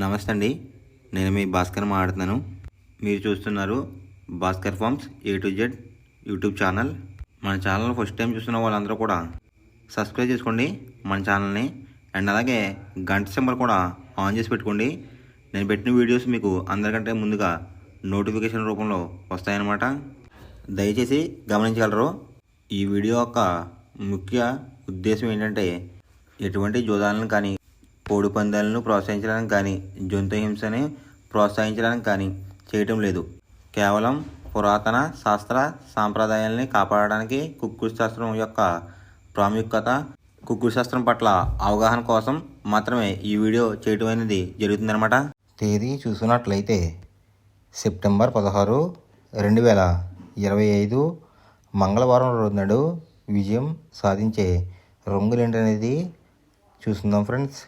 నమస్తే అండి. నేను మీ భాస్కర్ మాట్లాడుతున్నాను. మీరు చూస్తున్నారు Bhaskar farms A to Z YouTube channel. మన ఛానల్ ఫస్ట్ టైం చూస్తున్న వాళ్ళందరూ కూడా సబ్స్క్రైబ్ చేసుకోండి మన ఛానల్ని. అండ్ అలాగే గంట సింబల్ కూడా ఆన్ చేసి పెట్టుకోండి. నేను పెట్టిన వీడియోస్ మీకు అందరికంటే ముందుగా నోటిఫికేషన్ రూపంలో వస్తాయన్నమాట. దయచేసి గమనించగలరు. ఈ వీడియో యొక్క ముఖ్య ఉద్దేశం ఏంటంటే ఎటువంటి జోదాలను కానీ కోడి పందాలను ప్రోత్సహించడానికి కానీ జంతు హింసని ప్రోత్సహించడానికి కానీ చేయటం లేదు. కేవలం పురాతన శాస్త్ర సాంప్రదాయాల్ని కాపాడడానికి కుక్కుడు శాస్త్రం యొక్క ప్రాముఖ్యత, కుక్కుడు శాస్త్రం పట్ల అవగాహన కోసం మాత్రమే ఈ వీడియో చేయటం అనేది జరుగుతుందన్నమాట. తేదీ చూసుకున్నట్లయితే సెప్టెంబర్ 16, 2025 మంగళవారం రోజు నాడు విజయం సాధించే రంగులేంటనేది చూస్తుందాం ఫ్రెండ్స్.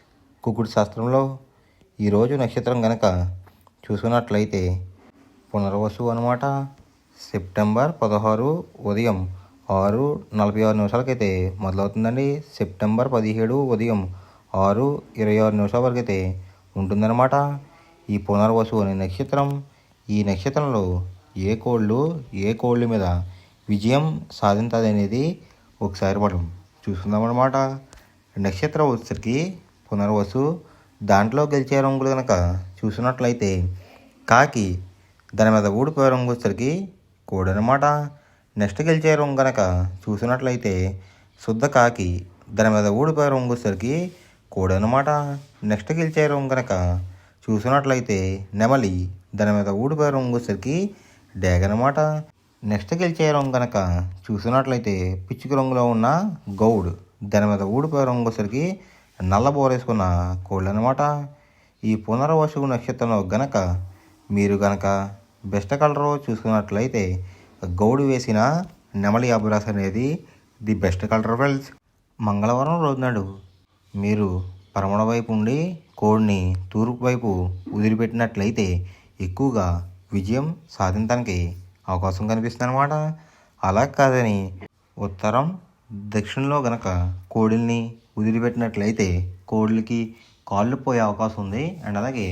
కుక్కుడు శాస్త్రంలో ఈరోజు నక్షత్రం కనుక చూసుకున్నట్లయితే పునర్వసు అనమాట. సెప్టెంబర్ 16 ఉదయం 6:46 మొదలవుతుందండి. సెప్టెంబర్ 17 ఉదయం 6:26 వరకు అయితే ఉంటుందన్నమాట ఈ పునర్వసు అనే నక్షత్రం. ఈ నక్షత్రంలో ఏ కోళ్ళు మీద విజయం సాధించాలి అనేది ఒకసారి మనం చూసుకుందామన్నమాట. నక్షత్రం వచ్చేసరికి పునర్వసు. దాంట్లో గెలిచే రంగులు కనుక చూసినట్లయితే కాకి, దాని మీద ఊడిపోయే రంగు వచ్చేసరికి కోడి అనమాట. నెక్స్ట్ గెలిచే రంగు కనుక చూసినట్లయితే శుద్ధ కాకి, దాని మీద ఊడిపోయే రంగు వచ్చేసరికి కోడి అనమాట. నెక్స్ట్ గెలిచే రంగు కనుక చూసినట్లయితే నెమలి, దాని మీద ఊడిపోయే రంగు వచ్చేసరికి డేగ అనమాట. నెక్స్ట్ గెలిచే రంగు కనుక చూసినట్లయితే పిచ్చుక రంగులో ఉన్న గౌడ్, దాని మీద ఊడిపోయే రంగు వచ్చేసరికి నల్ల బోరేసుకున్న కోళ్ళు అనమాట. ఈ పునర్వసు నక్షత్రంలో గనక మీరు గనక బెస్ట్ కలర్ చూసుకున్నట్లయితే గౌడు వేసిన నెమలి అబ్రాస్ అనేది ది బెస్ట్ కలర్ ఫ్రెండ్స్. మంగళవారం రోజు నాడు మీరు పరమణ వైపు ఉండి కోడిని తూర్పు వైపు వదిలిపెట్టినట్లయితే ఎక్కువగా విజయం సాధించడానికి అవకాశం కనిపిస్తుంది అనమాట. అలా కాదని ఉత్తరం దక్షిణంలో గనక కోడిల్ని వదిలిపెట్టినట్లయితే కోళ్ళకి కాళ్ళు పోయే అవకాశం ఉంది. అండ్ అలాగే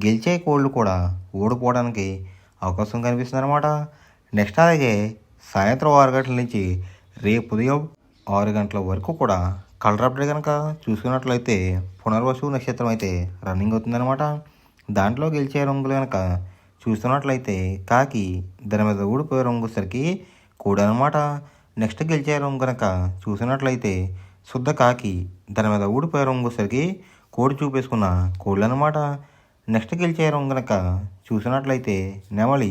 గెలిచే కోళ్ళు కూడా ఓడిపోవడానికి అవకాశం కనిపిస్తుంది అనమాట. నెక్స్ట్ అలాగే సాయంత్రం 6 గంటల నుంచి రేపు ఉదయం 6 గంటల వరకు కూడా కలర్ అప్డేట్ కనుక చూసుకున్నట్లయితే పునర్వసు నక్షత్రం అయితే రన్నింగ్ అవుతుందన్నమాట. దాంట్లో గెలిచే రంగులు కనుక చూస్తున్నట్లయితే కాకి, దాని మీద ఊడిపోయే రంగు వచ్చేసరికి కోడి అనమాట. నెక్స్ట్ గెలిచే రంగు కనుక చూసినట్లయితే శుద్ధ కాకి, దాని మీద ఊడిపోయే రంగు వచ్చేసరికి కోడి చూపేసుకున్న కోళ్ళు అనమాట. నెక్స్ట్ గెలిచే రంగు కనుక చూసినట్లయితే నెమలి,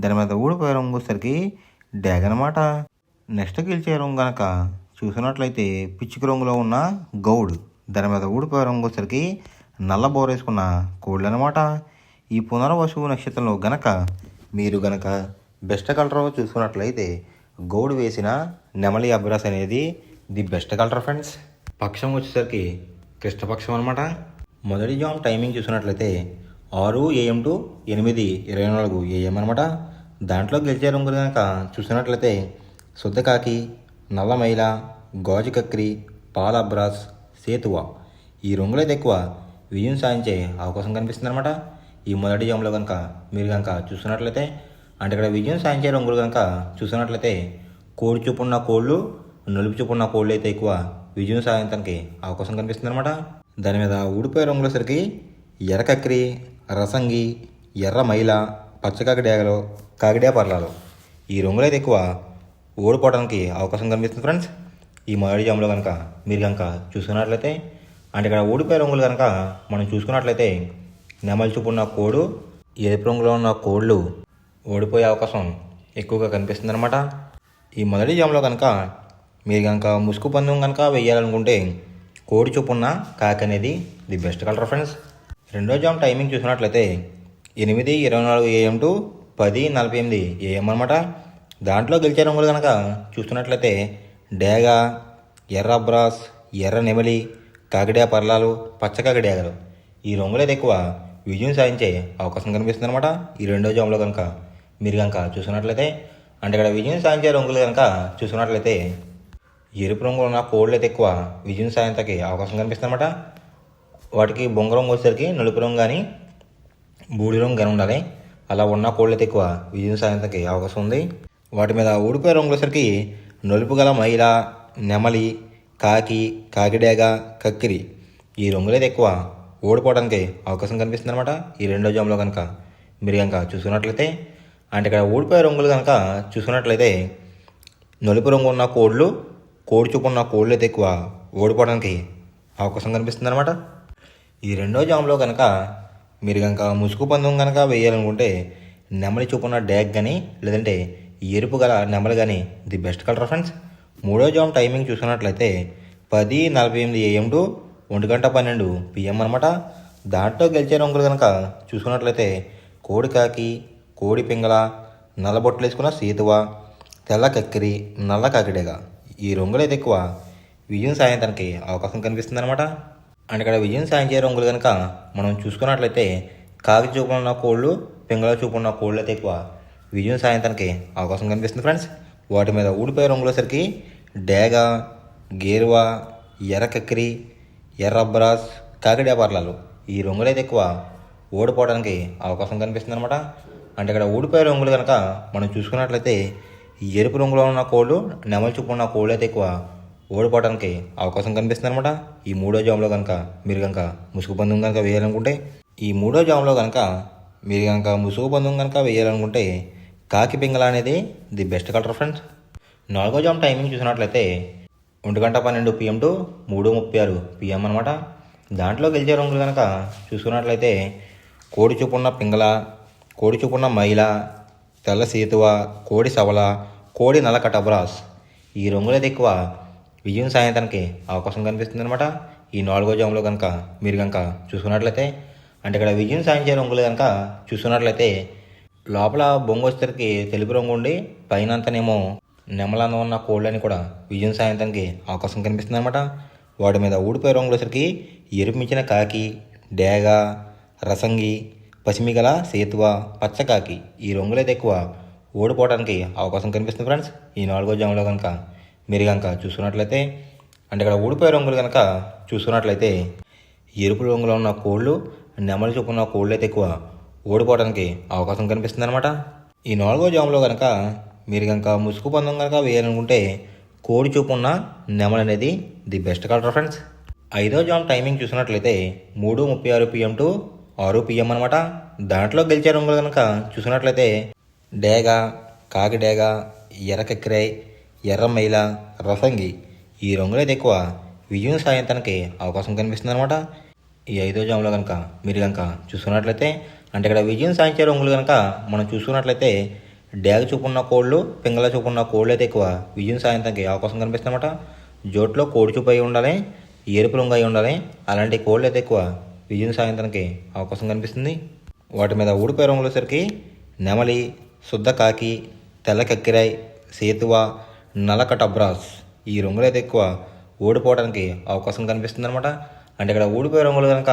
దాని మీద ఊడిపోయే రంగు వచ్చేసరికి డ్యాగ్ అనమాట. నెక్స్ట్ గెలిచే రంగు కనుక చూసినట్లయితే పిచ్చుక రంగులో ఉన్న గౌడ్, దాని మీద ఊడిపోయే రంగు వచ్చేసరికి నల్ల బోరేసుకున్న కోళ్ళు అనమాట. ఈ పునర్వసు నక్షత్రంలో గనక మీరు గనక బెస్ట్ కలర్ చూసుకున్నట్లయితే గౌడ్ వేసిన నెమలి అబ్రాస్ అనేది ది బెస్ట్ కలర్ ఫ్రెండ్స్. పక్షం వచ్చేసరికి కృష్ణపక్షం అనమాట. మొదటి జామ్ టైమింగ్ చూసినట్లయితే 6 AM to 8:24 AM అనమాట. దాంట్లో గెలిచే రంగులు కనుక చూసినట్లయితే శుద్ధ కాకి, నల్ల మైల, గాజు కక్రి, పాల అబ్రాస్, సేతువ ఈ రంగులైతే ఎక్కువ విజయం సాధించే అవకాశం కనిపిస్తుంది అనమాట. ఈ మొదటి జామ్లో కనుక మీరు కనుక చూసినట్లయితే అంటే ఇక్కడ విజయం సాధించే రంగులు కనుక చూసినట్లయితే కోడి చూపున్న కోళ్ళు, నలుపు చూపున్న కోళ్ళు అయితే ఎక్కువ విజయం సాధించడానికి అవకాశం కనిపిస్తుంది అనమాట. దాని మీద ఊడిపోయే రంగుల సరికి ఎర్ర కక్రి, రసంగి, ఎర్ర మైల, పచ్చ కాకిడేగలు, కాకిడే పర్లాలు ఈ రంగులు అయితే ఎక్కువ ఓడిపోవడానికి అవకాశం కనిపిస్తుంది ఫ్రెండ్స్. ఈ మొదటి జామ్లో కనుక మీరు కనుక చూసుకున్నట్లయితే అంటే ఇక్కడ ఊడిపోయే రంగులు కనుక మనం చూసుకున్నట్లయితే నెమలి చూపున్న కోడు, ఎరుపు రంగులో ఉన్న కోళ్ళు ఓడిపోయే అవకాశం ఎక్కువగా కనిపిస్తుంది అనమాట. ఈ మొదటి జామ్లో కనుక మీరు కనుక ముసుగు పందెం కనుక వేయాలనుకుంటే కోడి చూపున్న కాకి అనేది ది బెస్ట్ కలర్ ఫ్రెండ్స్. రెండో జామ్ టైమింగ్ చూసినట్లయితే 8:24 AM to 10:48 AM అనమాట. దాంట్లో గెలిచే రంగులు కనుక చూస్తున్నట్లయితే డేగ, ఎర్ర అబ్రాస్, ఎర్ర నెమలి, కాకిడే పర్లాలు, పచ్చ కాకిడేగలు ఈ రంగులైతే ఎక్కువ విజయం సాధించే అవకాశం కనిపిస్తుంది అనమాట. ఈ రెండో జామ్లో కనుక మీరు కనుక చూసుకున్నట్లయితే అంటే ఇక్కడ విజయం సాధించే రంగులు కనుక చూసుకున్నట్లయితే ఎరుపు రంగులో ఉన్న కోళ్ళు అయితే ఎక్కువ విజయం సాధించడానికి అవకాశం కనిపిస్తుంది అనమాట. వాటికి బొంగ రంగు వచ్చేసరికి నలుపు రంగు కానీ బూడి రంగు కానీ ఉండాలి. అలా ఉన్న కోళ్ళు అయితే ఎక్కువ విజయం సాధించడానికి అవకాశం ఉంది. వాటి మీద ఊడిపోయే రంగులు వచ్చేసరికి నలుపు గల మైల, నెమలి, కాకి, కాకిడేగ, కక్కిరి ఈ రంగులు అయితే ఎక్కువ ఓడిపోవడానికి అవకాశం కనిపిస్తుంది అనమాట. ఈ రెండో జామ్లో కనుక మీరు కనుక చూసుకున్నట్లయితే, అంటే ఇక్కడ ఓడిపోయే రంగులు కనుక చూసుకున్నట్లయితే నలుపు రంగు ఉన్న కోళ్ళు, కోడి చూపు ఉన్న కోళ్ళు అయితే ఎక్కువ ఓడిపోవడానికి అవకాశం కనిపిస్తుంది అనమాట. ఈ రెండో జామ్లో కనుక మీరు కనుక ముసుగు పందెం కనుక వేయాలనుకుంటే నెమలి చూపున్న డ్యాగ్ కానీ లేదంటే ఎరుపు గల నెమలి కానీ ది బెస్ట్ కలర్ ఫ్రెండ్స్. మూడో జామ్ టైమింగ్ చూసుకున్నట్లయితే 10:48 AM టు 1:12 PM అనమాట. దాంట్లో గెలిచే రంగులు కనుక చూసుకున్నట్లయితే కోడి కాకి, కోడి పింగళ, నల్ల బొట్లు వేసుకున్న సీతువ, తెల్ల కక్కిరి, నల్ల కాకిడేగ ఈ రంగులు అయితే ఎక్కువ విజయం సాధించడానికి అవకాశం కనిపిస్తుంది అనమాట. అండ్ ఇక్కడ విజయం సాధించే రంగులు కనుక మనం చూసుకున్నట్లయితే కాకి చూపున ఉన్న కోళ్ళు, పింగళ చూపు ఉన్న కోళ్ళు అయితే ఎక్కువ విజయం సాధించడానికి అవకాశం కనిపిస్తుంది ఫ్రెండ్స్. వాటి మీద ఊడిపోయే రంగులసరికి డేగ, గేరువా, ఎర్ర కక్కిరి, ఎర్ర అబ్రాస్, కాకిడే పర్లాలు ఈ రంగులు అయితే ఎక్కువ ఓడిపోవడానికి అవకాశం కనిపిస్తుంది అనమాట. అంటే ఇక్కడ ఊడిపోయే రంగులు కనుక మనం చూసుకున్నట్లయితే ఎరుపు రంగులో ఉన్న కోళ్ళు, నెమలి చూపు ఉన్న కోళ్ళు అయితే ఎక్కువ ఓడిపోవడానికి అవకాశం కనిపిస్తుంది అనమాట. ఈ మూడో జామ్లో కనుక మీరు కనుక ముసుగు పందెం కనుక వేయాలనుకుంటే, ఈ మూడో జామ్లో కనుక మీరు కనుక ముసుగు పందెం కనుక వేయాలనుకుంటే కాకి పింగళ అనేది ది బెస్ట్ కలర్ ఫ్రెండ్స్. నాలుగో జామ్ టైమింగ్ చూసినట్లయితే 1:12 PM టు 3:36 PM అనమాట. దాంట్లో గెలిచే రంగులు కనుక చూసుకున్నట్లయితే కోడి చూపున్న పింగళ, కోడి చూపున్న మైల, తెల్ల సీతువ, కోడి సవల, కోడి నల్ల కటబ్రాస్ ఈ రంగులు అయితే ఎక్కువ విజయం సాధించడానికి అవకాశం కనిపిస్తుంది అనమాట. ఈ నాలుగో జామ్లో కనుక మీరు కనుక చూసుకున్నట్లయితే, అంటే ఇక్కడ విజయం సాధించే రంగులు కనుక చూసుకున్నట్లయితే లోపల బొంగు వచ్చేసరికి తెలుపు రంగు ఉండి పైన అంతనేమో నెమలంగా ఉన్న కోళ్ళని కూడా విజయం సాధించడానికి అవకాశం కనిపిస్తుంది అనమాట. వాటి మీద ఊడిపోయే రంగులు వచ్చేసరికి ఎరుపు మించిన కాకి, డేగ, రసంగి, పసిమిగల, సేతువ, పచ్చకాకి ఈ రంగులు అయితే ఎక్కువ ఓడిపోవడానికి అవకాశం కనిపిస్తుంది ఫ్రెండ్స్. ఈ నాలుగో జామ్లో కనుక మీరు కనుక చూసుకున్నట్లయితే, అంటే ఇక్కడ ఊడిపోయే రంగులు కనుక చూసుకున్నట్లయితే ఎరుపు రంగులో ఉన్న కోళ్ళు, నెమలి చూపు ఉన్న కోళ్ళు అయితే ఎక్కువ ఓడిపోవడానికి అవకాశం కనిపిస్తుంది అనమాట. ఈ నాలుగో జామ్లో కనుక మీరు కనుక ముసుగు పందెం కనుక వేయాలనుకుంటే కోడి చూపు ఉన్న నెమలి అనేది ది బెస్ట్ కలర్ ఫ్రెండ్స్. ఐదో జామ్ టైమింగ్ చూసినట్లయితే 3:36 PM టు 6 PM అనమాట. దాంట్లో గెలిచే రంగులు కనుక చూసినట్లయితే డేగ, కాకి డేగ, ఎర్ర కక్కిరై, ఎర్ర మైల, రసంగి ఈ రంగులు అయితే ఎక్కువ విజయం సాధించడానికి అవకాశం కనిపిస్తుంది అనమాట. ఈ ఐదో జామ్లో కనుక మీరు కనుక చూసుకున్నట్లయితే, అంటే ఇక్కడ విజయం సాధించే రంగులు కనుక మనం చూసుకున్నట్లయితే డేగ చూపున్న కోళ్ళు, పింగళ చూపున్న కోళ్ళు అయితే ఎక్కువ విజయం సాధించడానికి అవకాశం కనిపిస్తుంది అనమాట. జోట్లో కోడి చూపు అయి ఉండాలి, ఎరుపు రంగు అయి ఉండాలి. అలాంటి కోళ్ళు అయితే ఎక్కువ విజయం సాధించడానికి అవకాశం కనిపిస్తుంది. వాటి మీద ఊడిపోయే రంగులు వచ్చేసరికి నెమలి, శుద్ధ కాకి, తెల్ల కక్కిరాయ్, సేతువ, నల్లకటబ్రాస్ ఈ రంగులు అయితే ఎక్కువ ఓడిపోవడానికి అవకాశం కనిపిస్తుంది అనమాట. అంటే ఇక్కడ ఊడిపోయే రంగులు కనుక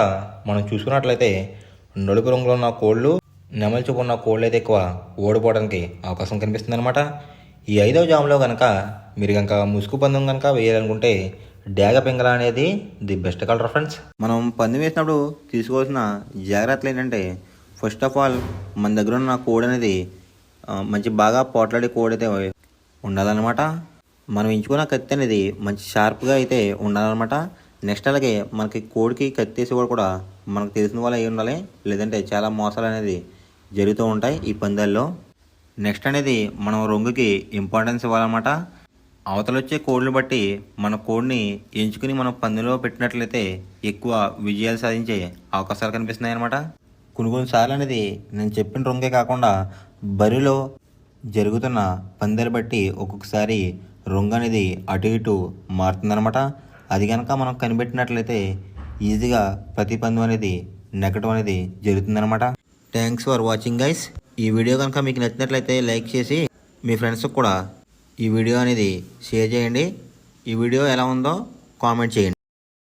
మనం చూసుకున్నట్లయితే నలుపు రంగులో ఉన్న కోళ్ళు, నెమలి చూపు ఉన్న కోళ్ళు అయితే ఎక్కువ ఓడిపోవడానికి అవకాశం కనిపిస్తుంది అనమాట. ఈ ఐదో జామ్లో కనుక మీరు కనుక ముసుగు పందెం కనుక వేయాలనుకుంటే డేగ పింగళ అనేది ది బెస్ట్ కలర్ ఫ్రెండ్స్. మనం పందెం వేసినప్పుడు తీసుకోవాల్సిన జాగ్రత్తలు ఏంటంటే, ఫస్ట్ ఆఫ్ ఆల్ మన దగ్గర ఉన్న కోడి అనేది మంచి బాగా పోట్లాడే కోడి అయితే ఉండాలన్నమాట. మనం ఎంచుకున్న కత్తి అనేది మంచి షార్ప్గా అయితే ఉండాలన్నమాట. నెక్స్ట్ అలాగే మనకి కోడికి కత్తి వేసేవాడు కూడా మనకు తెలిసిన వాళ్ళు అయి ఉండాలి, లేదంటే చాలా మోసాలు అనేది జరుగుతూ ఉంటాయి ఈ పందాల్లో. నెక్స్ట్ అనేది మనం రంగుకి ఇంపార్టెన్స్ ఇవ్వాలన్నమాట. అవతల వచ్చే కోడిని బట్టి మన కోడిని ఎంచుకుని మనం పందెంలో పెట్టినట్లయితే ఎక్కువ విజయాలు సాధించే అవకాశాలు కనిపిస్తున్నాయి అన్నమాట. కొన్నిసార్లు అనేది నేను చెప్పిన రంగే కాకుండా బరిలో జరుగుతున్న పందాలు బట్టి ఒక్కొక్కసారి రంగు అనేది అటు ఇటు మారుతుందన్నమాట. అది కనుక మనం కనిపెట్టినట్లయితే ఈజీగా ప్రతి పందెం అనేది నెగ్గడం అనేది జరుగుతుందన్నమాట. Thanks for watching guys. ఈ వీడియో కనుక మీకు నచ్చినట్లయితే లైక్ చేసి మీ ఫ్రెండ్స్కి కూడా ఈ వీడియో అనేది షేర్ చేయండి. ఈ వీడియో ఎలా ఉందో కామెంట్ చేయండి.